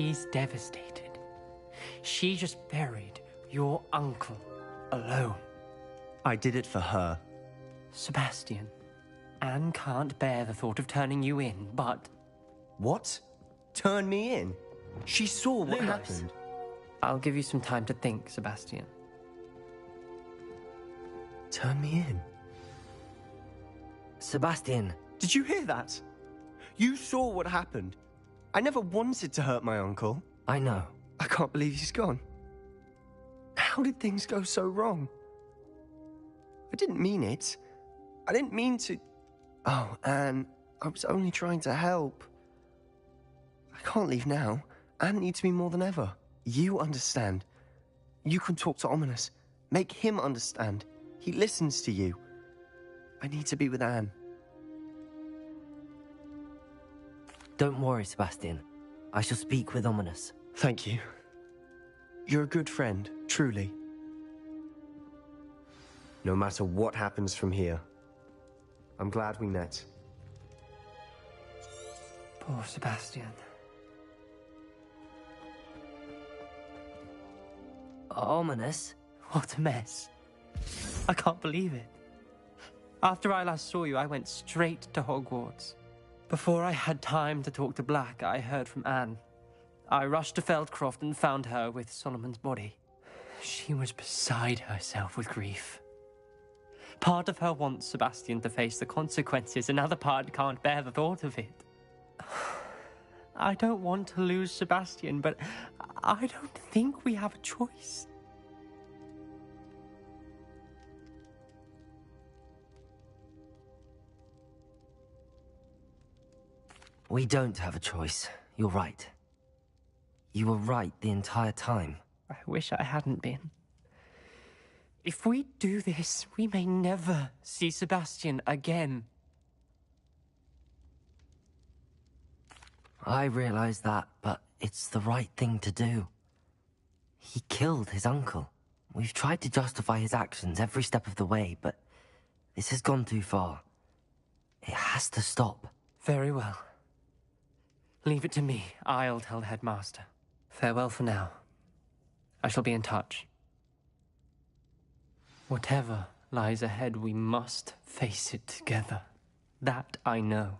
She's devastated. She just buried your uncle alone. I did it for her. Sebastian, Anne can't bear the thought of turning you in, but... What? Turn me in? She saw what happened. I'll give you some time to think, Sebastian. Turn me in? Sebastian. Did you hear that? You saw what happened. I never wanted to hurt my uncle. I know. I can't believe he's gone. How did things go so wrong? I didn't mean it. I didn't mean to... Oh, Anne, I was only trying to help. I can't leave now. Anne needs me more than ever. You understand. You can talk to Ominous. Make him understand. He listens to you. I need to be with Anne. Don't worry, Sebastian. I shall speak with Ominous. Thank you. You're a good friend, truly. No matter what happens from here, I'm glad we met. Poor Sebastian. Ominous? What a mess. I can't believe it. After I last saw you, I went straight to Hogwarts. Before I had time to talk to Black, I heard from Anne. I rushed to Feldcroft and found her with Solomon's body. She was beside herself with grief. Part of her wants Sebastian to face the consequences, another part can't bear the thought of it. I don't want to lose Sebastian, but I don't think we have a choice. We don't have a choice. You're right. You were right the entire time. I wish I hadn't been. If we do this, we may never see Sebastian again. I realize that, but it's the right thing to do. He killed his uncle. We've tried to justify his actions every step of the way, but this has gone too far. It has to stop. Very well. Leave it to me. I'll tell the headmaster. Farewell for now. I shall be in touch. Whatever lies ahead, we must face it together. That I know.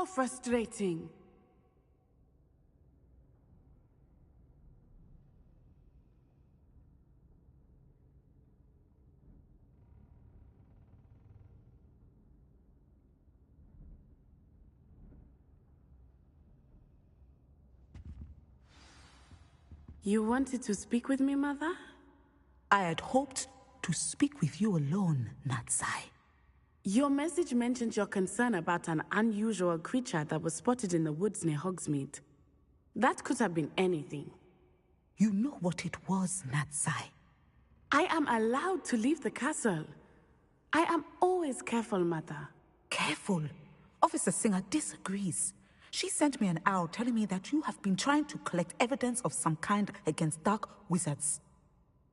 So frustrating. You wanted to speak with me, Mother? I had hoped to speak with you alone, Natsai. Your message mentioned your concern about an unusual creature that was spotted in the woods near Hogsmeade. That could have been anything. You know what it was, Natsai. I am allowed to leave the castle. I am always careful, Mother. Careful. Officer Singer disagrees. She sent me an owl telling me that you have been trying to collect evidence of some kind against dark wizards.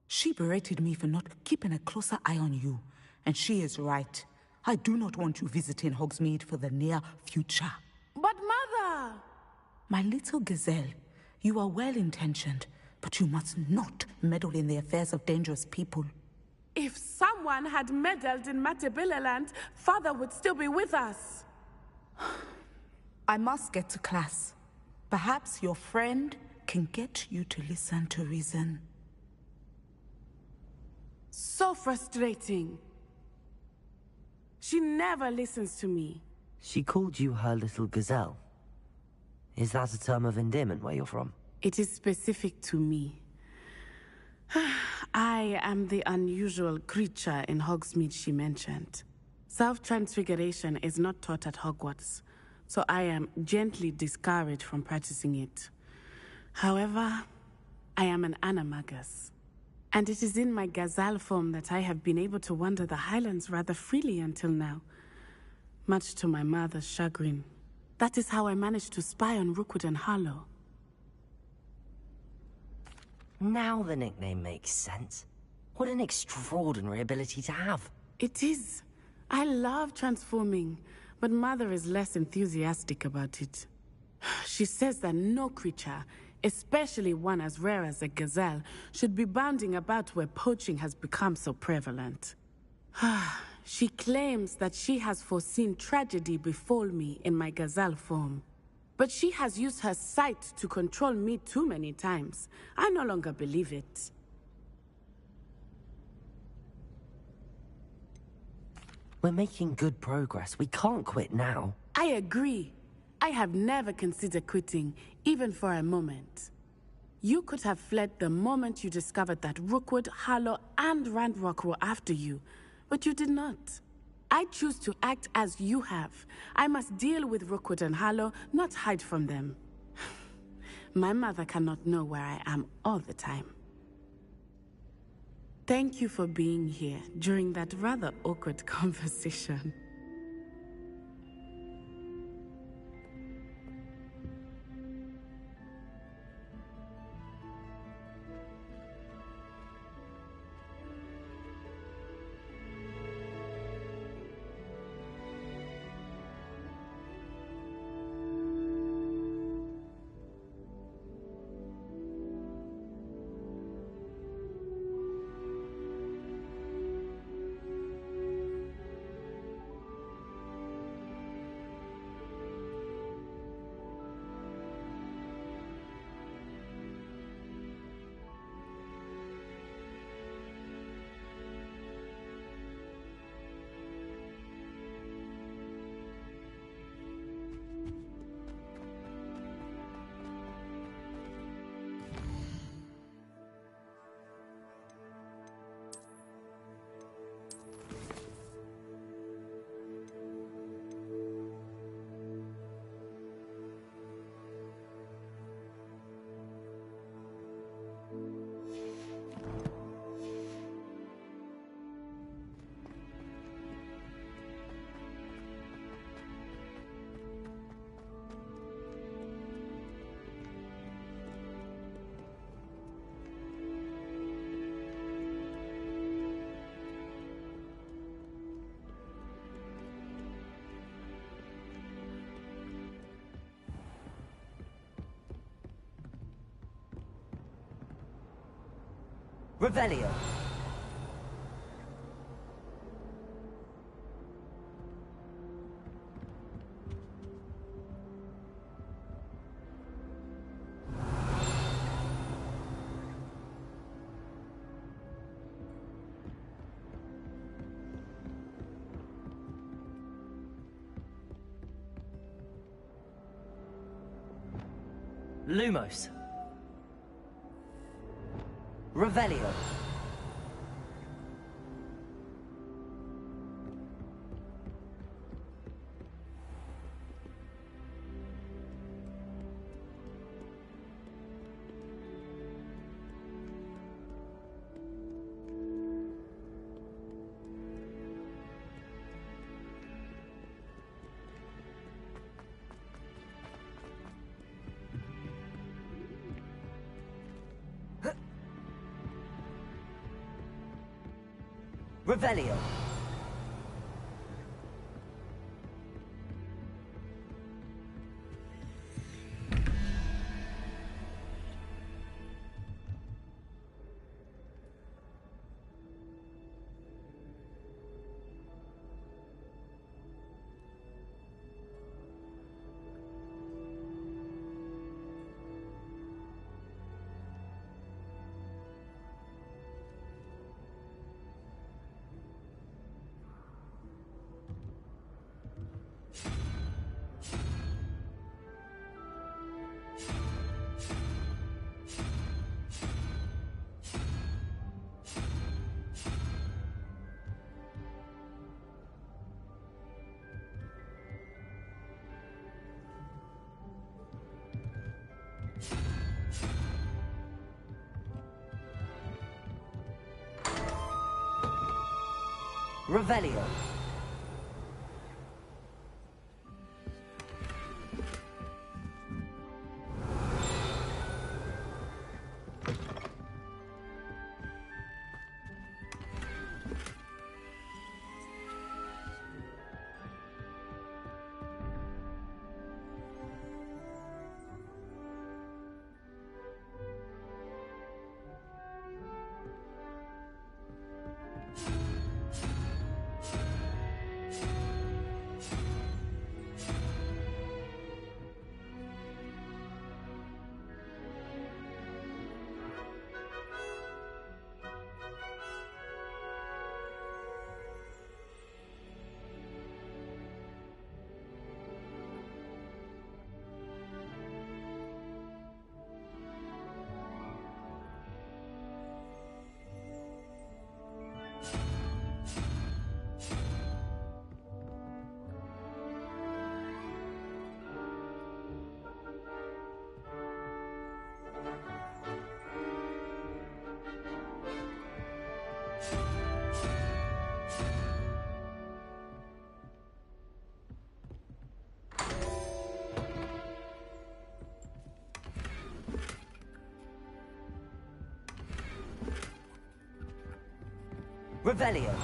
She berated me for not keeping a closer eye on you, and she is right. I do not want you visiting Hogsmeade for the near future. But Mother! My little gazelle, you are well-intentioned, but you must not meddle in the affairs of dangerous people. If someone had meddled in Matabeleland, Father would still be with us. I must get to class. Perhaps your friend can get you to listen to reason. So frustrating. She never listens to me. She called you her little gazelle. Is that a term of endearment where you're from? It is specific to me. I am the unusual creature in Hogsmeade she mentioned. Self-transfiguration is not taught at Hogwarts, so I am gently discouraged from practicing it. However, I am an animagus, and it is in my gazelle form that I have been able to wander the Highlands rather freely until now, much to my mother's chagrin. That is how I managed to spy on Rookwood and Harlow. Now the nickname makes sense. What an extraordinary ability to have. It is. I love transforming, but Mother is less enthusiastic about it. She says that no creature, especially one as rare as a gazelle, should be bounding about where poaching has become so prevalent. She claims that she has foreseen tragedy befall me in my gazelle form. But she has used her sight to control me too many times. I no longer believe it. We're making good progress. We can't quit now. I agree. I have never considered quitting, even for a moment. You could have fled the moment you discovered that Rookwood, Harlow, and Randrock were after you, but you did not. I choose to act as you have. I must deal with Rookwood and Harlow, not hide from them. My mother cannot know where I am all the time. Thank you for being here during that rather awkward conversation. Revelio. Lumos. Revelio. Revelio. Revelio. Revelio.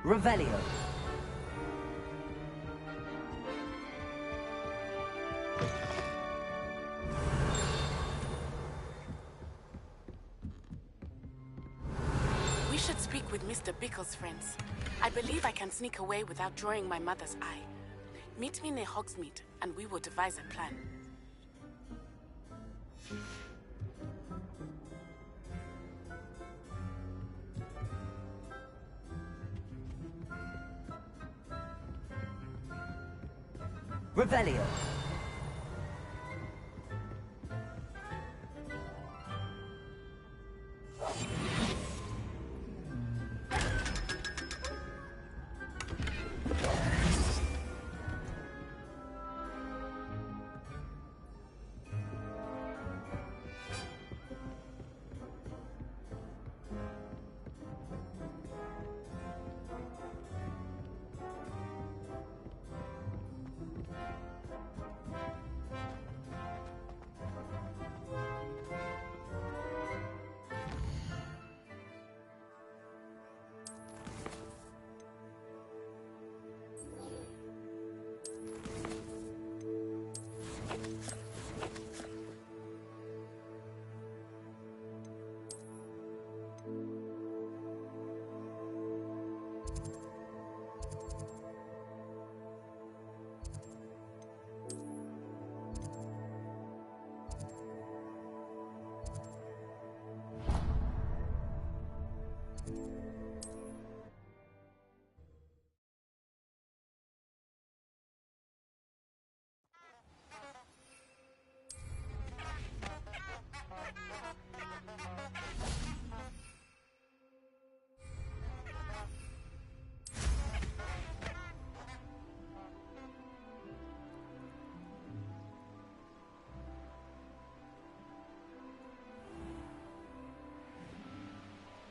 Revelio. We should speak with Mr. Bickle's friends. I believe I can sneak away without drawing my mother's eye. Meet me near Hogsmeade, and we will devise a plan. Revelio.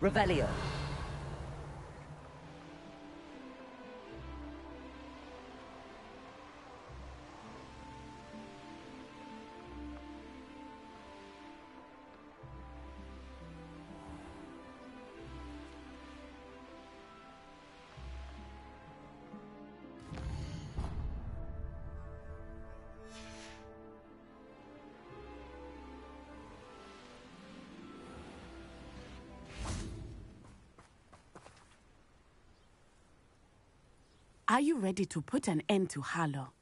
Revelio. Are you ready to put an end to Harlow?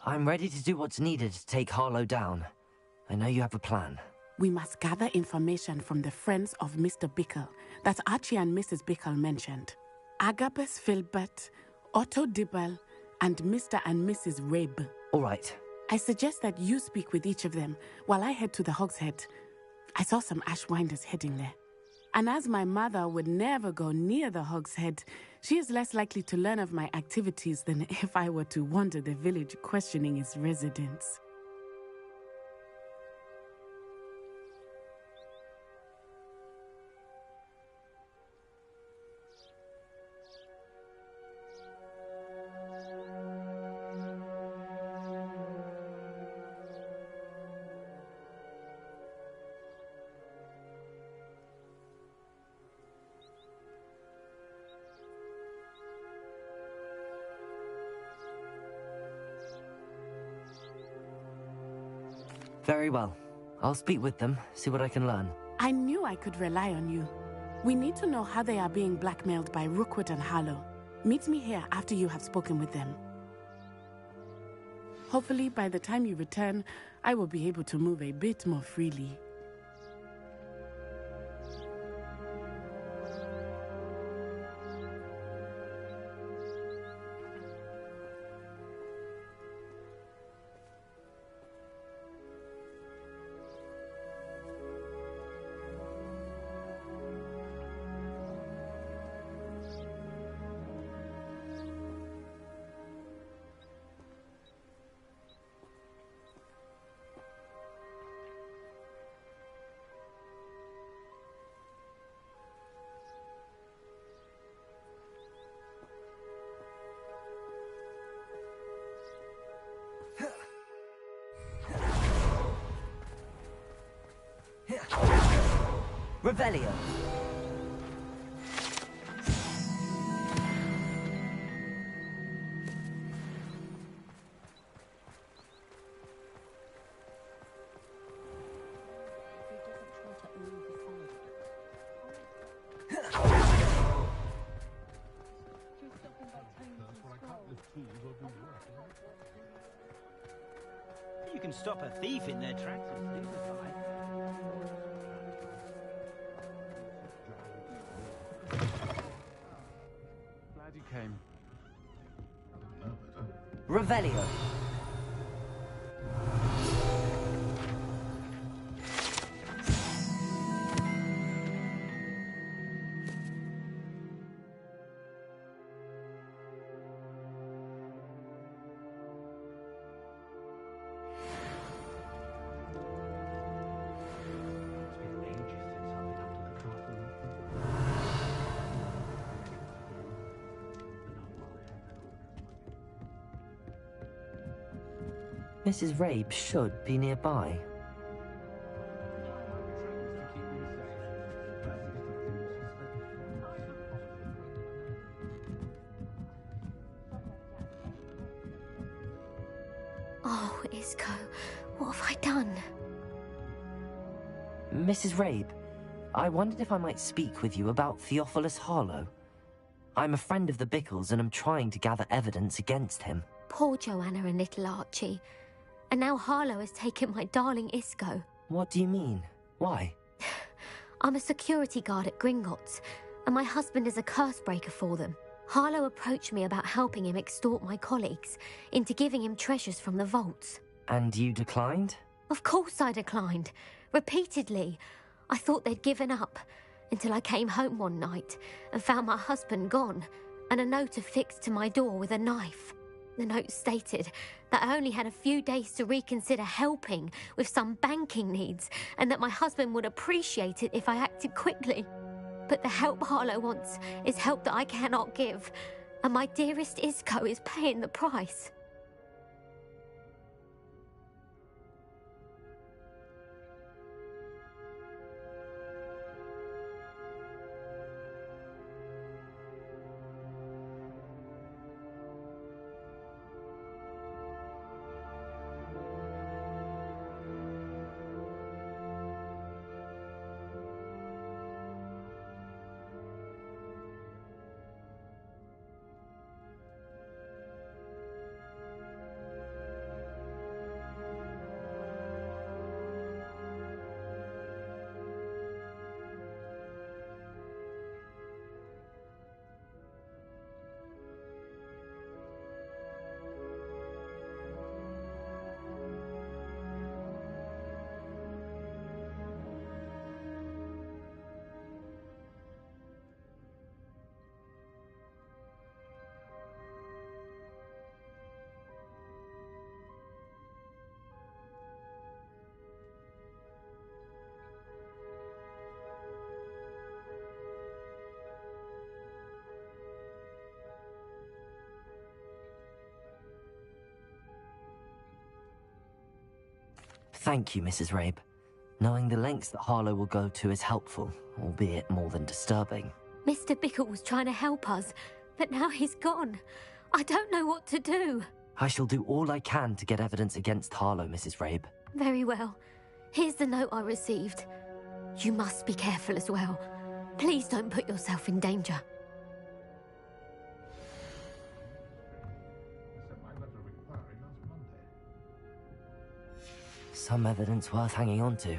I'm ready to do what's needed to take Harlow down. I know you have a plan. We must gather information from the friends of Mr. Bickle that Archie and Mrs. Bickle mentioned. Agabus Filbert, Otto Dibble, and Mr. and Mrs. Rabe. All right. I suggest that you speak with each of them while I head to the Hogshead. I saw some Ashwinders heading there. And as my mother would never go near the Hogshead, she is less likely to learn of my activities than if I were to wander the village questioning its residents. Very well. I'll speak with them, see what I can learn. I knew I could rely on you. We need to know how they are being blackmailed by Rookwood and Harlow. Meet me here after you have spoken with them. Hopefully, by the time you return, I will be able to move a bit more freely. Revelio. You can stop a thief in their tracks and signify. Glad you came. Revelio. Mrs. Rabe should be nearby. Oh, Isco, what have I done? Mrs. Rabe, I wondered if I might speak with you about Theophilus Harlow. I'm a friend of the Bickles and I'm trying to gather evidence against him. Poor Joanna and little Archie. And now Harlow has taken my darling Isco. What do you mean? Why? I'm a security guard at Gringotts, and my husband is a curse breaker for them. Harlow approached me about helping him extort my colleagues into giving him treasures from the vaults. And you declined? Of course I declined. Repeatedly. I thought they'd given up, until I came home one night and found my husband gone, and a note affixed to my door with a knife. The note stated that I only had a few days to reconsider helping with some banking needs, and that my husband would appreciate it if I acted quickly. But the help Harlow wants is help that I cannot give, and my dearest Isco is paying the price. Thank you, Mrs. Rabe. Knowing the lengths that Harlow will go to is helpful, albeit more than disturbing. Mr. Bickle was trying to help us, but now he's gone. I don't know what to do. I shall do all I can to get evidence against Harlow, Mrs. Rabe. Very well. Here's the note I received. You must be careful as well. Please don't put yourself in danger. Some evidence worth hanging on to.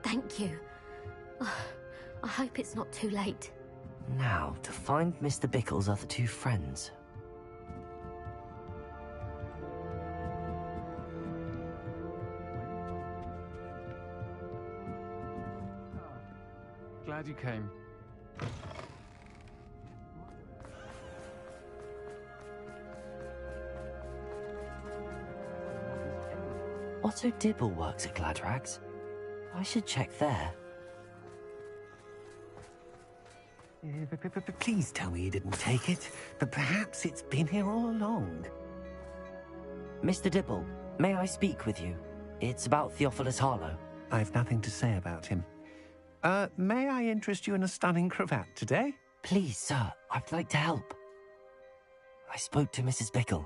Thank you. I hope it's not too late. Now, to find Mr. Bickle's other two friends. Glad you came. Otto Dibble works at Gladrags. I should check there. Please tell me you didn't take it, but perhaps it's been here all along. Mr. Dibble, may I speak with you? It's about Theophilus Harlow. I've nothing to say about him. May I interest you in a stunning cravat today? Please, sir, I'd like to help. I spoke to Mrs. Bickle.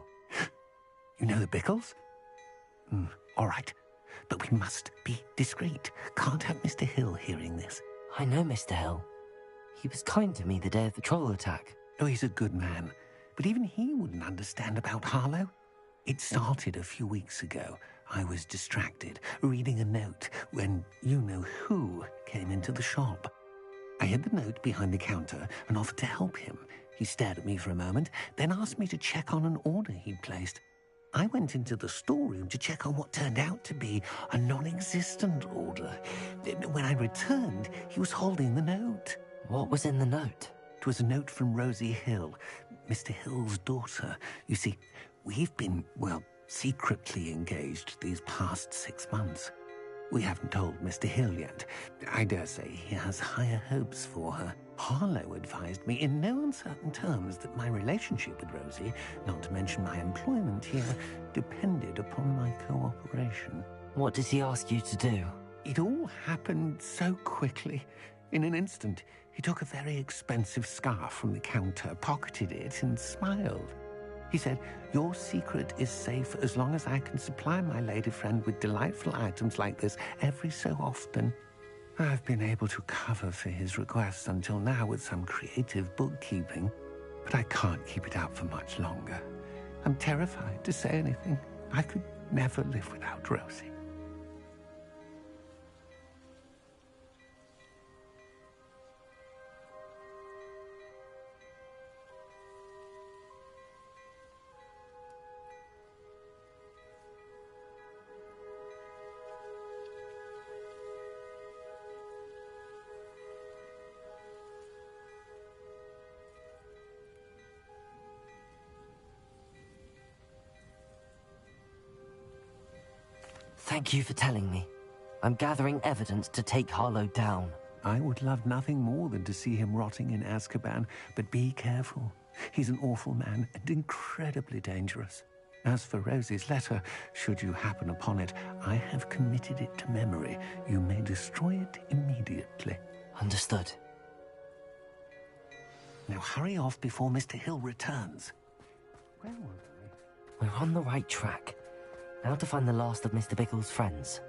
You know the Bickles? All right, but we must be discreet. Can't have Mr. Hill hearing this. I know Mr. Hill. He was kind to me the day of the troll attack. Oh, he's a good man, but even he wouldn't understand about Harlow. It started a few weeks ago. I was distracted, reading a note, when you-know-who came into the shop. I hid the note behind the counter and offered to help him. He stared at me for a moment, then asked me to check on an order he'd placed. I went into the storeroom to check on what turned out to be a non-existent order. When I returned, he was holding the note. What was in the note? It was a note from Rosie Hill, Mr. Hill's daughter. You see, we've been, secretly engaged these past 6 months. We haven't told Mr. Hill yet. I dare say he has higher hopes for her. Harlow advised me in no uncertain terms that my relationship with Rosie, not to mention my employment here, depended upon my cooperation. What does he ask you to do? It all happened so quickly. In an instant, he took a very expensive scarf from the counter, pocketed it, and smiled. He said, "Your secret is safe as long as I can supply my lady friend with delightful items like this every so often." I've been able to cover for his requests until now with some creative bookkeeping, but I can't keep it up for much longer. I'm terrified to say anything. I could never live without Rosie. Thank you for telling me. I'm gathering evidence to take Harlow down. I would love nothing more than to see him rotting in Azkaban, but be careful. He's an awful man and incredibly dangerous. As for Rosie's letter, should you happen upon it, I have committed it to memory. You may destroy it immediately. Understood. Now hurry off before Mr. Hill returns. Where were we? We're on the right track. Now to find the last of Mr. Bickle's friends.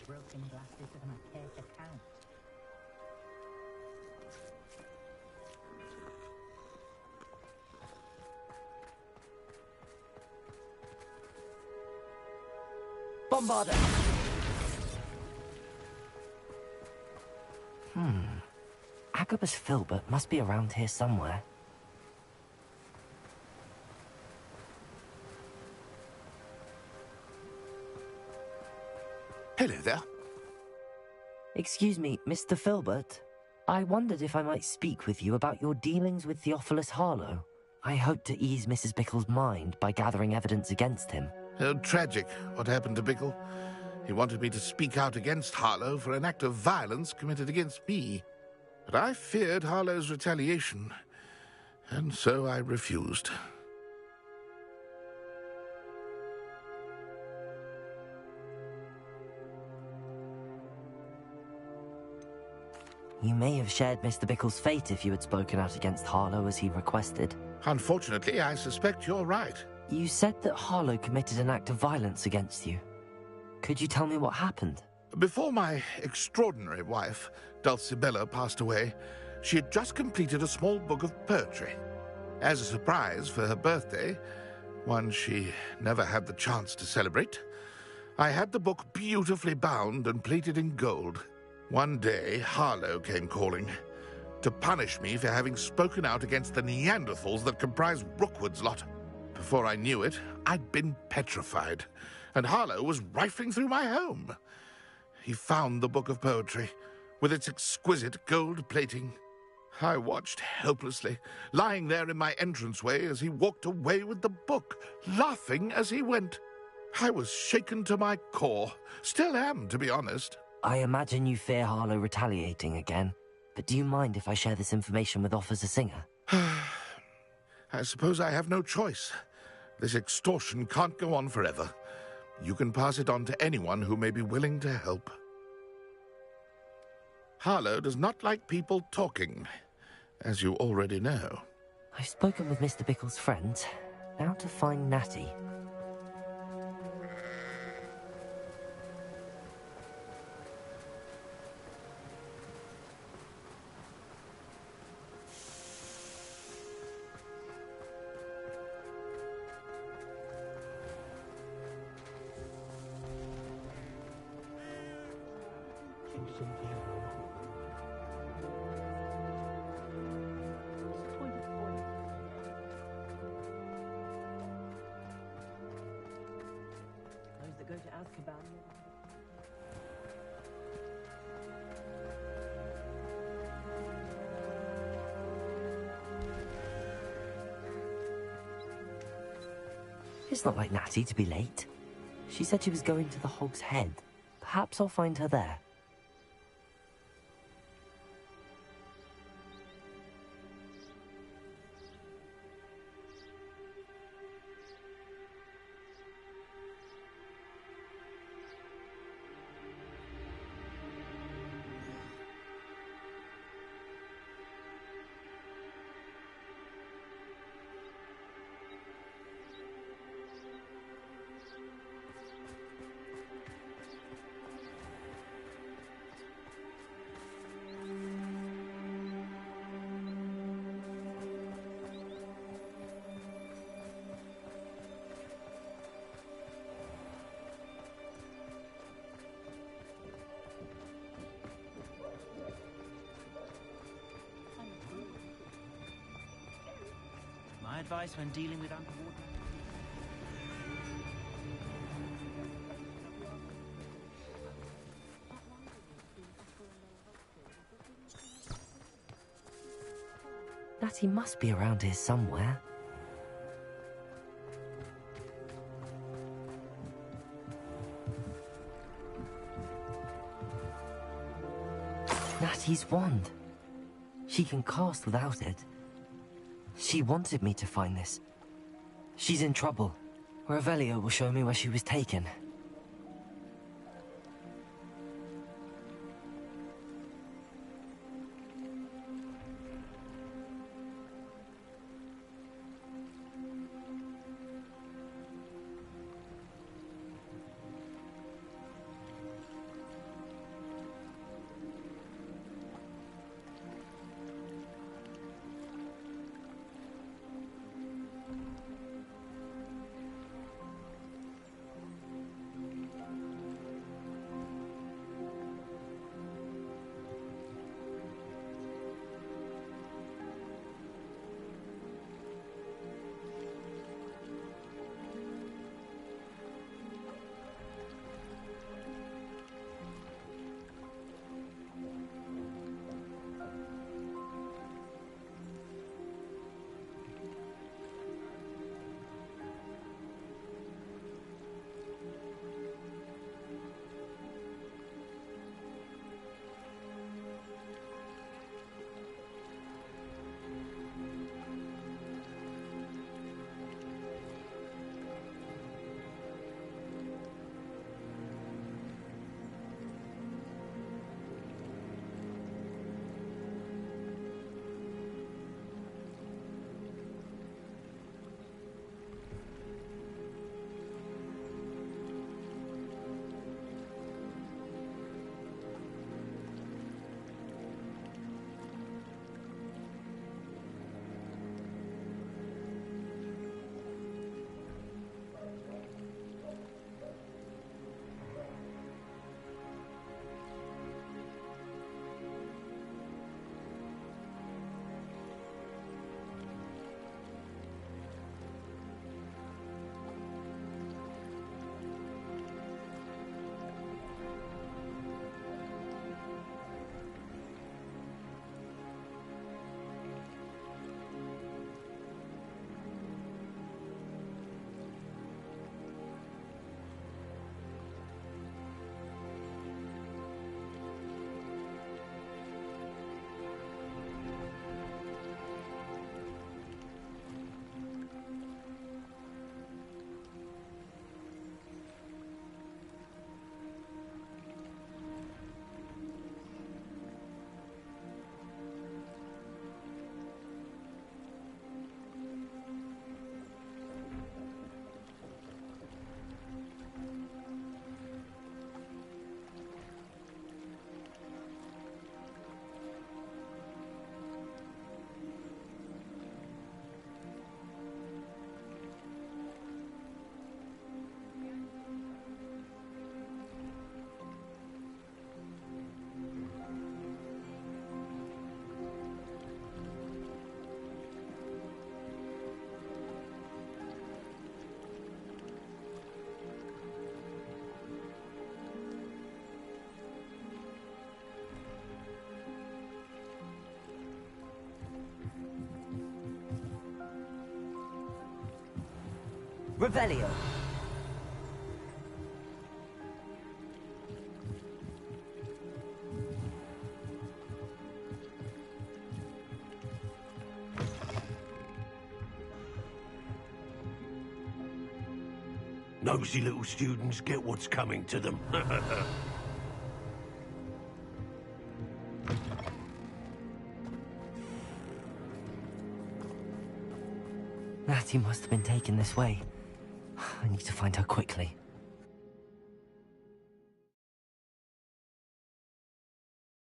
Broken glasses than I care to count. Bombarder! Agabus Filbert must be around here somewhere. Hello there. Excuse me, Mr. Filbert. I wondered if I might speak with you about your dealings with Theophilus Harlow. I hope to ease Mrs. Bickle's mind by gathering evidence against him. Oh, tragic what happened to Bickle. He wanted me to speak out against Harlow for an act of violence committed against me. But I feared Harlow's retaliation, and so I refused. You may have shared Mr. Bickle's fate if you had spoken out against Harlow as he requested. Unfortunately, I suspect you're right. You said that Harlow committed an act of violence against you. Could you tell me what happened? Before my extraordinary wife, Dulcibella, passed away, she had just completed a small book of poetry. As a surprise for her birthday, one she never had the chance to celebrate, I had the book beautifully bound and plated in gold. One day, Harlow came calling to punish me for having spoken out against the Neanderthals that comprise Rookwood's lot. Before I knew it, I'd been petrified, and Harlow was rifling through my home. He found the book of poetry, with its exquisite gold plating. I watched helplessly, lying there in my entranceway as he walked away with the book, laughing as he went. I was shaken to my core. Still am, to be honest. I imagine you fear Harlow retaliating again, but do you mind if I share this information with Officer Singer? I suppose I have no choice. This extortion can't go on forever. You can pass it on to anyone who may be willing to help. Harlow does not like people talking, as you already know. I've spoken with Mr. Bickle's friends. Now to find Natty. Go to Azkaban. It's not like Natty to be late. She said she was going to the Hog's Head. Perhaps I'll find her there. My advice when dealing with underwater... Natty must be around here somewhere. Natty's wand. She can cast without it. She wanted me to find this. She's in trouble. Revelio will show me where she was taken. Revelio. Nosy little students get what's coming to them. Natty must have been taken this way. I need to find her quickly.